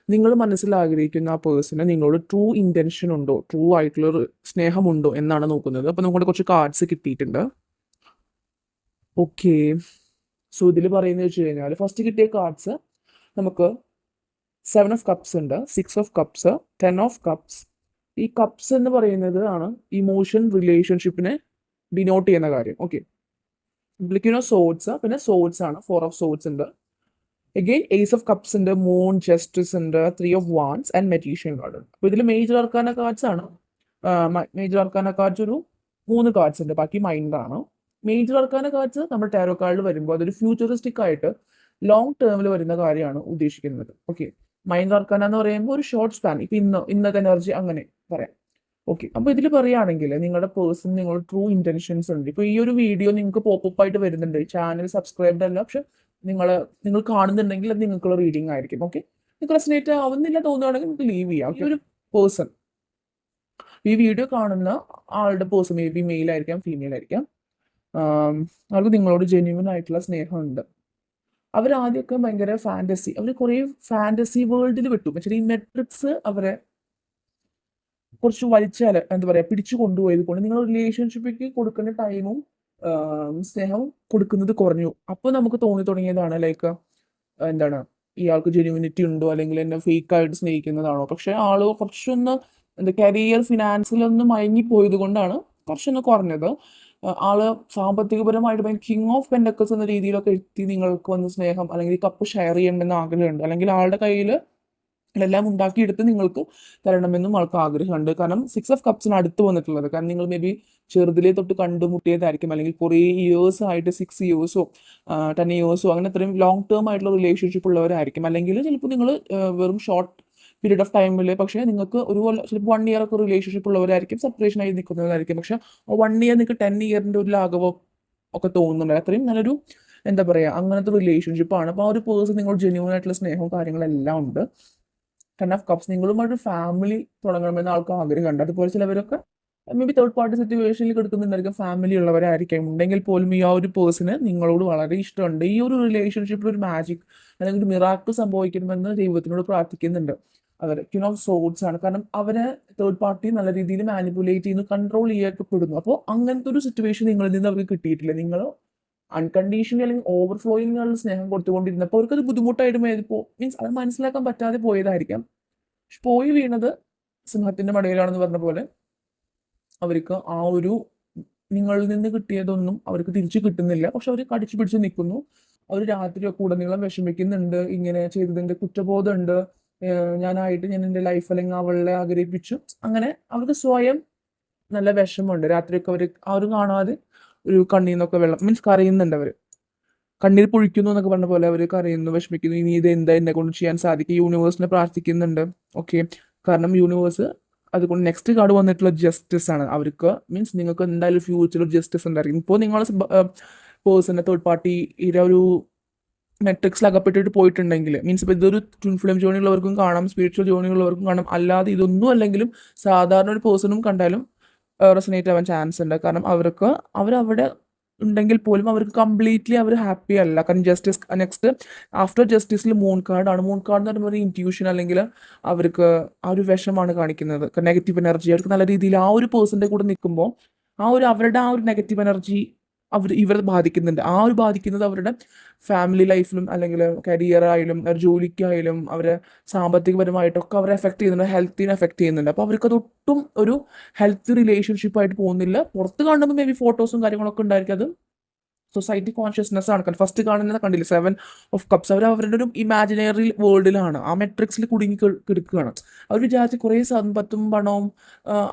നിങ്ങൾ മനസ്സിൽ ആഗ്രഹിക്കുന്ന ആ പേഴ്സണ് നിങ്ങളോട് ട്രൂ ഇൻറ്റൻഷൻ ഉണ്ടോ, ട്രൂ ആയിട്ടുള്ള ഒരു സ്നേഹമുണ്ടോ എന്നാണ് നോക്കുന്നത്. അപ്പോൾ നമുക്ക് കുറച്ച് കാർഡ്സ് കിട്ടിയിട്ടുണ്ട്. ഓക്കെ, സോ ഇതിൽ പറയുന്നത് വെച്ച് കഴിഞ്ഞാൽ ഫസ്റ്റ് കിട്ടിയ കാർഡ്സ് നമുക്ക് 7 of Cups ഉണ്ട്, 6 of Cups, 10 of Cups. ഈ കപ്സ് എന്ന് പറയുന്നത് ആണ് ഇമോഷൻ റിലേഷൻഷിപ്പിനെ ഡിനോട്ട് ചെയ്യുന്ന കാര്യം. ഓക്കെ, സോഡ്സ്, പിന്നെ സോഡ്സ് ആണ്, 4 of Swords ഉണ്ട്. അഗെയിൻ Ace of Cups ഉണ്ട്, മൂൺ, ജസ്റ്റിസ് ഉണ്ട്, 3 of Wands and magician card. അപ്പോൾ ഇതിൽ മേജർ ആർക്കാന കാർഡ്സ് ആണ്. മേജർ ആർക്കാന കാർഡ്സ് ഒരു 3 കാർഡ്സ് ഉണ്ട്, ബാക്കി മൈൻഡാണ്. മേജർ ആർക്കാന കാർഡ്സ് നമ്മുടെ ടാരോ കാർഡിൽ വരുമ്പോൾ അതൊരു ഫ്യൂച്ചറിസ്റ്റിക് ആയിട്ട് ലോങ് ടേമിൽ വരുന്ന കാര്യമാണ് ഉദ്ദേശിക്കുന്നത്. ഓക്കെ, മൈൻഡ് ആർക്കാന എന്ന് പറയുമ്പോൾ ഒരു ഷോർട്ട് സ്പാൻ, ഇപ്പം ഇന്നത്തെ എനർജി അങ്ങനെ പറയാം. ഓക്കെ, അപ്പോൾ ഇതിൽ പറയുകയാണെങ്കിൽ നിങ്ങളുടെ പേഴ്സൺ നിങ്ങളുടെ ട്രൂ ഇന്റൻഷൻസ് ഉണ്ട്. ഇപ്പോൾ ഈ ഒരു വീഡിയോ നിങ്ങൾക്ക് പോപ്പപ്പ് ആയിട്ട് വരുന്നുണ്ട്, ചാനൽ സബ്സ്ക്രൈബ്ഡ് അല്ല, പക്ഷെ നിങ്ങൾ കാണുന്നുണ്ടെങ്കിൽ അത് നിങ്ങൾക്കുള്ള റീഡിംഗ് ആയിരിക്കും. ഓക്കെ, നിങ്ങൾക്ക് റെസനേറ്റ് ആവുന്നില്ല തോന്നുകയാണെങ്കിൽ നിങ്ങൾക്ക് ലീവ് ചെയ്യാം. ഈ ഒരു പേഴ്സൺ, ഈ വീഡിയോ കാണുന്ന ആളുടെ പേഴ്സൺ മേ ബി മെയിൽ ആയിരിക്കാം, ഫീമെയിൽ ആയിരിക്കാം. അവർക്ക് നിങ്ങളോട് ജെന്യൂൻ ആയിട്ടുള്ള സ്നേഹമുണ്ട്. അവരാദ്യമൊക്കെ ഭയങ്കര ഫാൻറ്റസി, അവർ കുറേ ഫാൻറ്റസി വേൾഡിൽ വിട്ടു. പക്ഷേ ഈ മെട്രിക്സ് അവരെ കുറച്ച് വലിച്ചാൽ എന്താ പറയുക, പിടിച്ചു കൊണ്ടുപോയത് കൊണ്ട് നിങ്ങൾ റിലേഷൻഷിപ്പിലേക്ക് കൊടുക്കേണ്ട ടൈമും സ്നേഹവും കൊടുക്കുന്നത് കുറഞ്ഞു. അപ്പോൾ നമുക്ക് തോന്നി തുടങ്ങിയതാണ് ലൈക്ക് എന്താണ്, ഇയാൾക്ക് ജെന്യൂനിറ്റി ഉണ്ടോ, അല്ലെങ്കിൽ എന്നെ ഫേക്ക് ആയിട്ട് സ്നേഹിക്കുന്നതാണോ. പക്ഷെ ആള് കുറച്ചൊന്ന് എന്താ കരിയർ ഫിനാൻസിലൊന്ന് മയങ്ങിപ്പോയത് കൊണ്ടാണ് കുറച്ചൊന്ന് കുറഞ്ഞത്. ആള് സാമ്പത്തികപരമായിട്ട് കിങ് ഓഫ് പെൻഡക്കൽസ് എന്ന രീതിയിലൊക്കെ എത്തി നിങ്ങൾക്ക് വന്ന് സ്നേഹം അല്ലെങ്കിൽ കപ്പ് ഷെയർ ചെയ്യണമെന്ന് ആഗ്രഹമുണ്ട്, അല്ലെങ്കിൽ ആളുടെ കയ്യിൽ എല്ലാം ഉണ്ടാക്കിയെടുത്ത് നിങ്ങൾക്ക് തരണമെന്നും ആൾക്ക് ആഗ്രഹമുണ്ട്. കാരണം 6 of Cups അടുത്ത് വന്നിട്ടുള്ളത്, കാരണം നിങ്ങൾ മേ ബി ചെറുതിലേ തൊട്ട് കണ്ടുമുട്ടിയതായിരിക്കും, അല്ലെങ്കിൽ കുറേ ഇയേഴ്സ് ആയിട്ട് 6 ഇയേഴ്സോ 10 ഇയേഴ്സോ അങ്ങനെ അത്രയും ലോങ് ടേം ആയിട്ടുള്ള റിലേഷൻഷിപ്പ് ഉള്ളവരായിരിക്കും. അല്ലെങ്കിൽ ചിലപ്പോൾ നിങ്ങൾ വെറും ഷോർട്ട് പീരീഡ് ഓഫ് ടൈമിൽ, പക്ഷേ നിങ്ങൾക്ക് ഒരു ചിലപ്പോൾ 1 ഇയർ ഒക്കെ റിലേഷൻഷിപ്പ് ഉള്ളവരായിരിക്കും, സെപ്പറേഷൻ ആയി നിൽക്കുന്നവരായിരിക്കും. പക്ഷേ 1 ഇയർ നിങ്ങൾക്ക് 10 ഇയറിൻ്റെ ഒരു ലാഘവം ഒക്കെ തോന്നുന്നുണ്ട്. അത്രയും നല്ലൊരു എന്താ പറയുക, അങ്ങനത്തെ റിലേഷൻഷിപ്പാണ്. അപ്പോൾ ആ ഒരു പേഴ്സൺ നിങ്ങൾ ജെന്യൂൻ ആയിട്ടുള്ള സ്നേഹവും കാര്യങ്ങളെല്ലാം ഉണ്ട്. 10 of Cups നിങ്ങളുമായിട്ട് ഫാമിലി തുടങ്ങണമെന്ന് ആൾക്ക് ആഗ്രഹമുണ്ട്. അതുപോലെ ചിലവരൊക്കെ മേ ബി തേർഡ് പാർട്ടി സിറ്റുവേഷനിൽ കിടക്കുന്നുണ്ടായിരിക്കും, ഫാമിലി ഉള്ളവരായിരിക്കും. ഉണ്ടെങ്കിൽ പോലും ഈ ആ ഒരു പേഴ്സണ് നിങ്ങളോട് വളരെ ഇഷ്ടമുണ്ട്. ഈ ഒരു റിലേഷൻഷിപ്പിൽ ഒരു മാജിക് അല്ലെങ്കിൽ ഒരു മിറാക്കിൾ സംഭവിക്കണമെന്ന് ദൈവത്തിനോട് പ്രാർത്ഥിക്കുന്നുണ്ട്. അവർ ക്യൂൻ ഓഫ് സോഡ്സ് ആണ്, കാരണം അവരെ തേർഡ് പാർട്ടി നല്ല രീതിയിൽ മാനിപ്പുലേറ്റ് ചെയ്യുന്നു, കൺട്രോൾ ചെയ്യപ്പെടുന്നു. അപ്പോൾ അങ്ങനത്തെ ഒരു സിറ്റുവേഷൻ നിങ്ങളിൽ നിന്ന് അവർക്ക് കിട്ടിയിട്ടില്ല. നിങ്ങൾ അൺകണ്ടീഷണൽ അല്ലെങ്കിൽ ഓവർഫ്ലോയിങ്ങുള്ള സ്നേഹം കൊടുത്തുകൊണ്ടിരുന്നപ്പോൾ അവർക്കത് ബുദ്ധിമുട്ടായിട്ട് മീൻസ് അത് മനസ്സിലാക്കാൻ പറ്റാതെ പോയതായിരിക്കാം. പക്ഷെ പോയി വീണത് സിംഹത്തിന്റെ മടയിലാണെന്ന് പറഞ്ഞ പോലെ അവർക്ക് ആ ഒരു നിങ്ങളിൽ നിന്ന് കിട്ടിയതൊന്നും അവർക്ക് തിരിച്ചു കിട്ടുന്നില്ല. പക്ഷെ അവർ കടിച്ചു പിടിച്ച് നിൽക്കുന്നു. അവർ രാത്രിയൊക്കെ ഉടനീളം വിഷമിക്കുന്നുണ്ട്, ഇങ്ങനെ ചെയ്തതിന്റെ കുറ്റബോധമുണ്ട്, ഞാനായിട്ട് ഞാൻ എൻ്റെ ലൈഫ് അല്ലെങ്കിൽ അവളെ ആഗ്രഹിപ്പിച്ചു. അങ്ങനെ അവർക്ക് സ്വയം നല്ല വിഷമമുണ്ട്. രാത്രിയൊക്കെ അവർ കാണാതെ ഒരു കണ്ണിൽ നിന്നൊക്കെ വെള്ളം, മീൻസ് കരയുന്നുണ്ട് അവർ, കണ്ണീർ പൊഴിക്കുന്നു എന്നൊക്കെ പറഞ്ഞ പോലെ അവർ കരയുന്നു, വിഷമിക്കുന്നു. ഇനി ഇത് എന്താ എന്നെ കൊണ്ട് ചെയ്യാൻ സാധിക്കും, യൂണിവേഴ്സിനെ പ്രാർത്ഥിക്കുന്നുണ്ട്. ഓക്കെ, കാരണം യൂണിവേഴ്സ് അതുകൊണ്ട് നെക്സ്റ്റ് കാർഡ് വന്നിട്ടുള്ള ജസ്റ്റിസ് ആണ്. അവർക്ക് മീൻസ് നിങ്ങൾക്ക് എന്തായാലും ഫ്യൂച്ചറിൽ ജസ്റ്റിസ് ഉണ്ടായിരിക്കും. ഇപ്പോൾ നിങ്ങളുടെ പേഴ്സണൽ തേർഡ് പാർട്ടി ഒരു മെട്രിക്സിൽ അകപ്പെട്ടിട്ട് പോയിട്ടുണ്ടെങ്കിൽ, മീൻസ് ഇപ്പോൾ ഇതൊരു ട്വിൻ ഫ്ലെയിം ജോണിയുള്ളവർക്കും കാണാം, സ്പിരിച്വൽ ജോണിയുള്ളവർക്കും കാണാം. അല്ലാതെ ഇതൊന്നും അല്ലെങ്കിലും സാധാരണ ഒരു പേഴ്സണും കണ്ടാലും റെസനേറ്റ് ആവാൻ ചാൻസ് ഉണ്ട്. കാരണം അവരവിടെ ഉണ്ടെങ്കിൽ പോലും അവർക്ക് കംപ്ലീറ്റ്ലി അവർ ഹാപ്പി അല്ല. കാരണം ജസ്റ്റിസ് നെക്സ്റ്റ് ആഫ്റ്റർ ജസ്റ്റിസിൽ മൂൺ കാർഡാണ്. മൂൺ കാർഡ് എന്ന് പറയുമ്പോൾ ഒരു ഇൻറ്റ്യൂഷൻ അല്ലെങ്കിൽ അവർക്ക് ആ ഒരു വിഷമാണ് കാണിക്കുന്നത്, നെഗറ്റീവ് എനർജി. അവർക്ക് നല്ല രീതിയിൽ ആ ഒരു പേഴ്സൻ്റെ കൂടെ നിൽക്കുമ്പോൾ അവരുടെ ആ ഒരു നെഗറ്റീവ് എനർജി ഇവരെ ബാധിക്കുന്നുണ്ട്. ആ ഒരു ബാധിക്കുന്നത് അവരുടെ ഫാമിലി ലൈഫിലും അല്ലെങ്കിൽ കരിയറായാലും അവരുടെ ജോലിക്കായാലും അവരെ സാമ്പത്തികപരമായിട്ടൊക്കെ അവരെ എഫക്ട് ചെയ്യുന്നുണ്ട്, ഹെൽത്തിനെ എഫക്ട് ചെയ്യുന്നുണ്ട്. അപ്പോൾ അവർക്കതൊട്ടും ഒരു ഹെൽത്തി റിലേഷൻഷിപ്പായിട്ട് പോകുന്നില്ല. പുറത്ത് കാണുമ്പോൾ മേ ബി ഫോട്ടോസും കാര്യങ്ങളൊക്കെ ഉണ്ടായിരിക്കും, അത് സൊസൈറ്റി കോൺഷ്യസ്നെസ് ആണ്. ഫസ്റ്റ് കാണുന്നത് കണ്ടില്ല, 7 of Cups. അവരുടെ ഒരു ഇമാജിനറി വേൾഡിലാണ്, ആ മെട്രിക്സിൽ കുടുങ്ങി കിടക്കുകയാണ്. അവർ വിചാരിച്ച് കുറേ സമ്പത്തും പണവും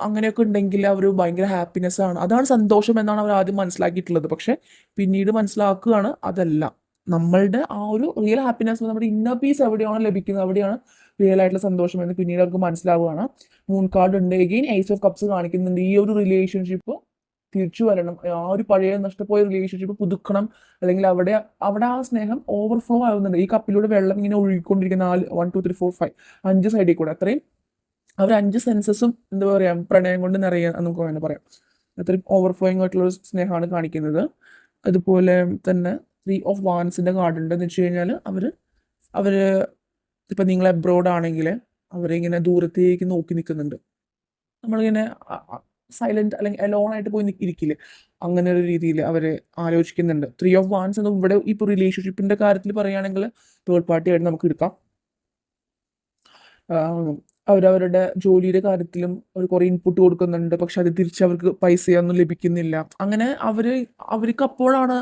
അങ്ങനെയൊക്കെ ഉണ്ടെങ്കിൽ അവർ ഭയങ്കര ഹാപ്പിനെസ് ആണ്, അതാണ് സന്തോഷം എന്നാണ് അവർ ആദ്യം മനസ്സിലാക്കിയിട്ടുള്ളത്. പക്ഷെ പിന്നീട് മനസ്സിലാക്കുകയാണ് അതല്ല, നമ്മളുടെ ആ ഒരു റിയൽ ഹാപ്പിനെസ്, നമ്മുടെ ഇന്നർ പീസ് എവിടെയാണോ ലഭിക്കുന്നത് അവിടെയാണ് റിയൽ ആയിട്ടുള്ള സന്തോഷം എന്ന് പിന്നീട് അവർക്ക് മനസ്സിലാവുകയാണ്. മൂൺ കാർഡ് ഉണ്ട്, എഗെയിൻ Ace of Cups കാണിക്കുന്നുണ്ട്. ഈ ഒരു റിലേഷൻഷിപ്പ് തിരിച്ചു വരണം, ആ ഒരു പഴയ നഷ്ടപ്പോയ റിലേഷൻഷിപ്പ് പുതുക്കണം, അല്ലെങ്കിൽ അവിടെ അവിടെ ആ സ്നേഹം ഓവർഫ്ലോ ആവുന്നുണ്ട്. ഈ കപ്പിലൂടെ വെള്ളം ഇങ്ങനെ ഒഴുകിക്കൊണ്ടിരിക്കുന്ന 1 2 3 4 5 5 സൈഡിൽ കൂടെ, അത്രയും അവർ 5 സെൻസസും എന്താ പറയുക പ്രണയം കൊണ്ട് നിറയാൻ നമുക്ക് അങ്ങനെ പറയാം. അത്രയും ഓവർഫ്ലോയിങ് ആയിട്ടുള്ള ഒരു സ്നേഹമാണ് കാണിക്കുന്നത്. അതുപോലെ തന്നെ 3 of Wands കാർഡ് ഉണ്ട്. എന്ന് വെച്ച് കഴിഞ്ഞാൽ അവർ ഇപ്പം നിങ്ങൾ അബ്രോഡ് ആണെങ്കിൽ അവരിങ്ങനെ ദൂരത്തേക്ക് നോക്കി നിൽക്കുന്നുണ്ട്. നമ്മളിങ്ങനെ സൈലന്റ് അല്ലെങ്കിൽ അലോൺ ആയിട്ട് പോയി ഇരിക്കില്ലേ, അങ്ങനെ ഒരു രീതിയിൽ അവർ ആലോചിക്കുന്നുണ്ട്. 3 of Wands എന്ന് ഇവിടെ ഇപ്പോൾ റിലേഷൻഷിപ്പിന്റെ കാര്യത്തിൽ പറയുകയാണെങ്കിൽ തേർഡ് പാർട്ടി ആയിട്ട് നമുക്ക് എടുക്കാം. അവരവരുടെ ജോലിയുടെ കാര്യത്തിലും അവർ കുറേ ഇൻപുട്ട് കൊടുക്കുന്നുണ്ട്, പക്ഷെ അത് തിരിച്ച് അവർക്ക് പൈസയൊന്നും ലഭിക്കുന്നില്ല. അങ്ങനെ അവർക്ക് അപ്പോഴാണ്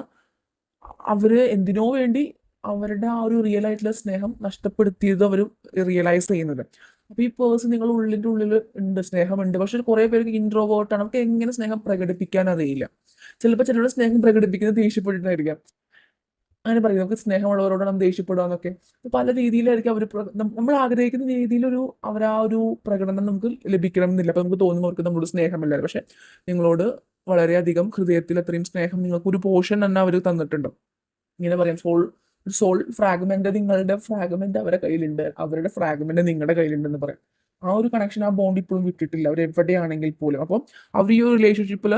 അവർ എന്തിനോ വേണ്ടി അവരുടെ ആ ഒരു റിയൽ ആയിട്ടുള്ള സ്നേഹം നഷ്ടപ്പെടുത്തിയത് അവർ റിയലൈസ് ചെയ്യുന്നത്. അപ്പോൾ ഈ പേഴ്സൺ നിങ്ങളുടെ ഉള്ളിൻ്റെ ഉള്ളിൽ ഉണ്ട്, സ്നേഹമുണ്ട്, പക്ഷെ കുറേ പേർക്ക് ഇൻട്രോവേർട്ടാണ്, അവർക്ക് എങ്ങനെ സ്നേഹം പ്രകടിപ്പിക്കാൻ അറിയില്ല. ചിലപ്പോൾ ചിലരുടെ സ്നേഹം പ്രകടിപ്പിക്കുന്നത് ദേഷ്യപ്പെട്ടിട്ടായിരിക്കാം. അങ്ങനെ പറയും, നമുക്ക് സ്നേഹമുള്ളവരോട് നാം ദേഷ്യപ്പെടുക. പല രീതിയിലായിരിക്കും അവർ നമ്മൾ ആഗ്രഹിക്കുന്ന രീതിയിലൊരു ആ ഒരു പ്രകടനം നമുക്ക് ലഭിക്കണം എന്നില്ല. അപ്പം നമുക്ക് തോന്നും അവർക്ക് നമ്മളോട് സ്നേഹമില്ല, പക്ഷെ നിങ്ങളോട് വളരെയധികം ഹൃദയത്തിൽ അത്രയും സ്നേഹം നിങ്ങൾക്ക് ഒരു പോർഷൻ തന്നെ അവർ തന്നിട്ടുണ്ട്. ഇങ്ങനെ പറയാം, സോൾ ഫ്രാഗ്മെന്റ്, നിങ്ങളുടെ ഫ്രാഗ്മെന്റ് അവരുടെ കയ്യിലുണ്ട്, അവരുടെ ഫ്രാഗ്മെന്റ് നിങ്ങളുടെ കയ്യിലുണ്ടെന്ന് പറയാം. ആ ഒരു കണക്ഷൻ, ആ ബോണ്ട് ഇപ്പോഴും വിട്ടിട്ടില്ല, അവർ എവിടെയാണെങ്കിൽ പോലും. അപ്പം അവർ ഈ ഒരു റിലേഷൻഷിപ്പിൽ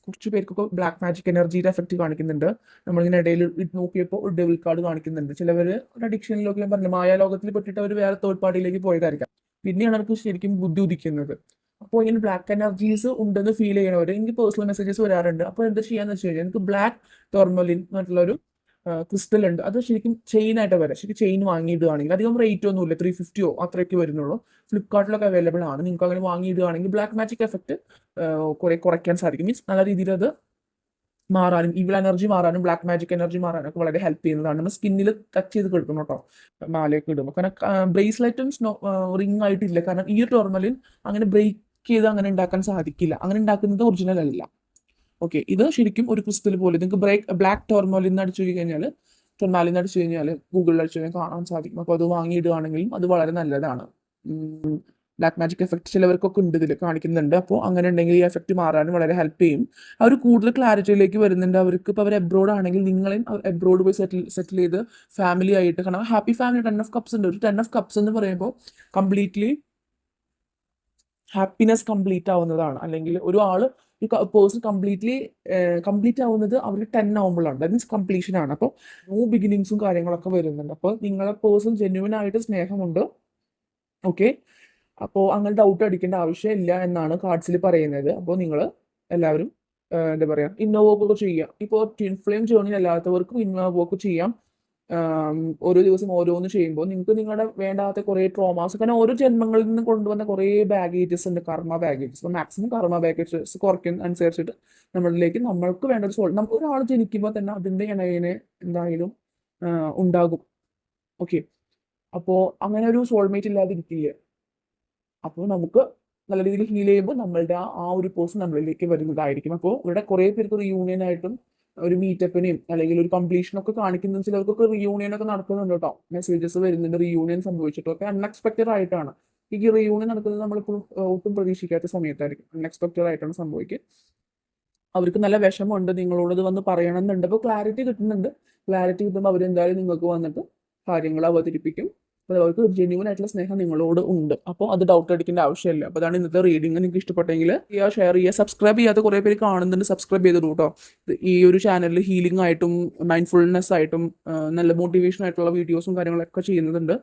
കുറച്ച് പേർക്കൊക്കെ ബ്ലാക്ക് മാജിക് എനർജിയുടെ എഫക്റ്റ് കാണിക്കുന്നുണ്ട്. നമ്മളിങ്ങനെ ഇടയിൽ നോക്കിയപ്പോൾ ഒരു ഡെവിൾ കാർഡ് കാണിക്കുന്നുണ്ട്. ചിലവർ ഒരു അഡിക്ഷനിലൊക്കെ, ഞാൻ പറഞ്ഞു, മായാലോകത്തിൽ പെട്ടിട്ട് അവർ വേറെ തേർഡ് പാർട്ടിയിലേക്ക് പോയതായിരിക്കാം. പിന്നെയാണ് അവർക്ക് ശരിക്കും ബുദ്ധി ഉദിക്കുന്നത്. അപ്പോൾ ഇങ്ങനെ ബ്ലാക്ക് എനർജീസ് ഉണ്ടെന്ന് ഫീൽ ചെയ്യണവർ എനിക്ക് പേഴ്സണൽ മെസ്സേജസ് വരാറുണ്ട്. അപ്പോൾ എന്താ ചെയ്യാന്ന് വെച്ച് കഴിഞ്ഞാൽ, എനിക്ക് ബ്ലാക്ക് ടോർമലിൻ എന്നിട്ടുള്ളൊരു ക്രിസ്റ്റൽ ഉണ്ട്. അത് ശരിക്കും ചെയിൻ ആയിട്ട് വരാം. ശരിക്കും ചെയിൻ വാങ്ങിയിടുകയാണെങ്കിൽ അധികം റേറ്റ് ഒന്നുമില്ല, 350 അത്രയൊക്കെ വരുന്നുള്ളൂ. ഫ്ലിപ്കാർട്ടിലൊക്കെ അവൈലബിൾ ആണ്. നിങ്ങൾക്ക് അങ്ങനെ വാങ്ങിയിടുകയാണെങ്കിൽ ബ്ലാക്ക് മാജിക് എഫക്റ്റ് കുറെ കുറയ്ക്കാൻ സാധിക്കും. മീൻസ് നല്ല രീതിയിൽ അത് മാറാനും, ഈവിൾ എനർജി മാറാനും ബ്ലാക്ക് മാജിക് എനർജി മാറാനും ഒക്കെ വളരെ ഹെൽപ്പ് ചെയ്യുന്നതാണ്. നമ്മൾ സ്കിന്നിൽ ടച്ച് ചെയ്ത് കിടക്കണം കേട്ടോ, മാലയൊക്കെ ഇടുമ്പോൾ. കാരണം ബ്രേസ്ലെറ്റും റിംഗ് ആയിട്ടില്ല, കാരണം ഈ ടോർമലിൻ അങ്ങനെ ബ്രേക്ക് ചെയ്ത് അങ്ങനെ ഉണ്ടാക്കാൻ സാധിക്കില്ല. അങ്ങനെ ഉണ്ടാക്കുന്നത് ഒറിജിനൽ അല്ല. ഓക്കെ, ഇത് ശരിക്കും ഒരു ക്രിസ്റ്റൽ പോലെ. നിങ്ങൾക്ക് ബ്ലാക്ക് ടോർമോലിൻ അടിച്ചു കഴിഞ്ഞാൽ, ടൊർമാലിൻ അടിച്ചു കഴിഞ്ഞാൽ, ഗൂഗിളിൽ അടിച്ചു കഴിഞ്ഞാൽ കാണാൻ സാധിക്കും. അപ്പോൾ അത് വാങ്ങിയിടുകയാണെങ്കിലും അത് വളരെ നല്ലതാണ്. ബ്ലാക്ക് മാജിക് എഫക്റ്റ് ചിലവർക്കൊക്കെ ഉണ്ട്, ഇതിൽ കാണിക്കുന്നുണ്ട്. അപ്പോൾ അങ്ങനെ ഉണ്ടെങ്കിൽ ഈ എഫക്റ്റ് മാറാനും വളരെ ഹെൽപ്പ് ചെയ്യും. അവർ കൂടുതൽ ക്ലാരിറ്റിയിലേക്ക് വരുന്നുണ്ട്. അവർക്ക് ഇപ്പോൾ അവർ എബ്രോഡ് ആണെങ്കിൽ നിങ്ങളെയും എബ്രോഡ് പോയി സെറ്റിൽ ചെയ്ത് ഫാമിലി ആയിട്ട്, കാരണം ഹാപ്പി ഫാമിലി 10 of Cups ഉണ്ട്. ഒരു 10 of Cups എന്ന് പറയുമ്പോൾ കംപ്ലീറ്റ്ലി ഹാപ്പിനെസ് കംപ്ലീറ്റ് ആവുന്നതാണ്. അല്ലെങ്കിൽ ഒരു ആള് ഈ പേഴ്സൺ കംപ്ലീറ്റ് ആവുന്നത് അവർ 10 ആവുമ്പോഴാണ്. ദാറ്റ് മീൻസ് കംപ്ലീഷൻ ആണ്. അപ്പോൾ ന്യൂ ബിഗിനിങ്സും കാര്യങ്ങളൊക്കെ വരുന്നുണ്ട്. അപ്പോൾ നിങ്ങളെ പേഴ്സൺ ജെന്യുവൻ ആയിട്ട് സ്നേഹമുണ്ട്. ഓക്കെ, അപ്പോൾ അങ്ങനെ ഡൗട്ട് അടിക്കേണ്ട ആവശ്യമില്ല എന്നാണ് കാർഡ്സിൽ പറയുന്നത്. അപ്പോൾ നിങ്ങൾ എല്ലാവരും എന്താ പറയുക, ഇന്നർ വർക്ക് ചെയ്യാം. ഇപ്പോൾ ട്വിൻ ഫ്ലെയിം ജേർണി അല്ലാത്തവർക്കും ഇന്നർ വർക്ക് ചെയ്യാം. ഓരോ ദിവസം ഓരോന്ന് ചെയ്യുമ്പോൾ നിങ്ങൾക്ക് നിങ്ങളുടെ വേണ്ടാത്ത കുറേ ട്രോമാസ്, കാരണം ഓരോ ജന്മങ്ങളിൽ നിന്ന് കൊണ്ടുവന്ന കുറേ ബാഗേജസ് ഉണ്ട്, കർമ്മ ബാഗേജസ്. അപ്പോൾ മാക്സിമം കർമ്മ ബാഗേജസ് കുറയ്ക്കുന്ന അനുസരിച്ചിട്ട് നമ്മൾക്ക് വേണ്ട ഒരു നമുക്ക് ഒരാൾ ജനിക്കുമ്പോൾ തന്നെ അതിൻ്റെ ഇണയിനെ എന്തായാലും ഉണ്ടാകും. ഓക്കെ, അപ്പോൾ അങ്ങനെ ഒരു സോൾമേറ്റ് ഇല്ലാതിരിക്കില്ല. അപ്പോൾ നമുക്ക് നല്ല രീതിയിൽ ഹീൽ ചെയ്യുമ്പോൾ നമ്മളുടെ ആ ഒരു പേഴ്സൺ നമ്മളിലേക്ക് വരുന്നതായിരിക്കും. അപ്പോൾ ഇവിടെ കുറേ പേർക്ക് റീയൂണിയൻ ആയിട്ടും ഒരു മീറ്റപ്പിനെയും അല്ലെങ്കിൽ ഒരു കംപ്ലീഷനൊക്കെ കാണിക്കുന്ന ചിലർക്കൊക്കെ റീയൂണിയൻ ഒക്കെ നടക്കുന്നുണ്ട് കേട്ടോ. മെസ്സേജസ് വരുന്നുണ്ട് റീയൂണിയൻ സംഭവിച്ചിട്ടൊക്കെ. അൺഎക്സ്പെക്റ്റഡ് ആയിട്ടാണ് ഈ റീയൂണിയൻ നടക്കുന്നത്. നമ്മളിപ്പോഴും ഒട്ടും പ്രതീക്ഷിക്കാത്ത സമയത്തായിരിക്കും അൺഎക്സ്പെക്റ്റഡ് ആയിട്ടാണ് സംഭവിക്കുക. അവർക്ക് നല്ല വിഷമമുണ്ട്, നിങ്ങളോട് ഇത് വന്ന് പറയണമെന്നുണ്ട്. അപ്പോൾ ക്ലാരിറ്റി കിട്ടുന്നുണ്ട്. ക്ലാരിറ്റി കിട്ടുമ്പോൾ അവരെന്തായാലും നിങ്ങൾക്ക് വന്നിട്ട് കാര്യങ്ങൾ അവതരിപ്പിക്കും. അപ്പോൾ അവർക്ക് ജെന്യൂൻ ആയിട്ടുള്ള സ്നേഹം നിങ്ങളോട് ഉണ്ട്. അപ്പോൾ അത് ഡൗട്ട് അടിക്കേണ്ട ആവശ്യമില്ല. അപ്പോൾ അതാണ് ഇന്നത്തെ റീഡിങ്. നിങ്ങൾക്ക് ഇഷ്ടപ്പെട്ടെങ്കിൽ ഷെയർ ചെയ്യുക. സബ്സ്ക്രൈബ് ചെയ്യാത്ത കുറേ പേര് കാണുന്നുണ്ട്, സബ്സ്ക്രൈബ് ചെയ്തിട്ടു കേട്ടോ. ഈ ഒരു ചാനലിൽ ഹീലിംഗ് ആയിട്ടും മൈൻഡ്ഫുൾനെസ് ആയിട്ടും നല്ല മോട്ടിവേഷൻ ആയിട്ടുള്ള വീഡിയോസും കാര്യങ്ങളൊക്കെ ചെയ്യുന്നുണ്ട്.